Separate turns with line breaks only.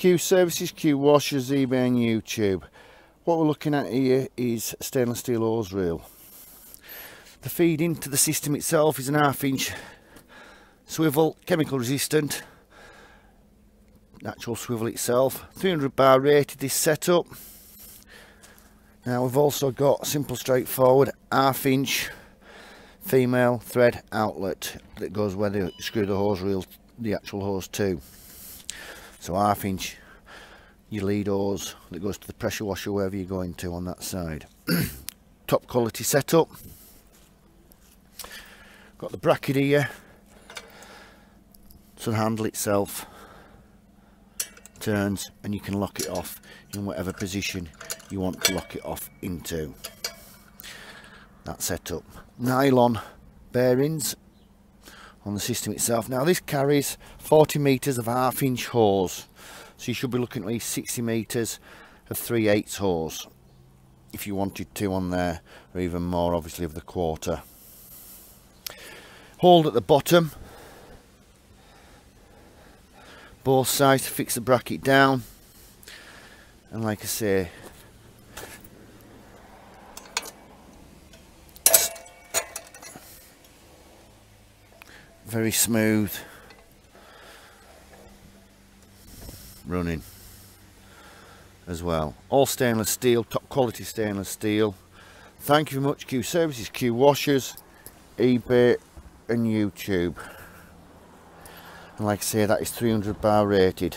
Q Services, Qwashers, eBay and YouTube. What we're looking at here is stainless steel hose reel. The feed into the system itself is an 1/2 inch swivel, chemical resistant. Natural swivel itself, 300 bar rated this setup. Now we've also got a simple straightforward 1/2 inch female thread outlet that goes where they screw the hose reel, the actual hose to. So 1/2 inch your lead hose that goes to the pressure washer wherever you're going to on that side. Top quality setup. Got the bracket here, so the handle itself turns and you can lock it off in whatever position you want to lock it off into. That setup. Nylon bearings on the system itself. Now this carries 40 metres of 1/2 inch hose, so you should be looking at least 60 metres of 3/8 hose if you wanted to on there, or even more obviously of the 1/4. Hold at the bottom, both sides to fix the bracket down, and like I say, very smooth running as well. All stainless steel, top quality stainless steel. Thank you very much, Q Services, Qwashers, eBay and YouTube. And like I say, that is 300 bar rated.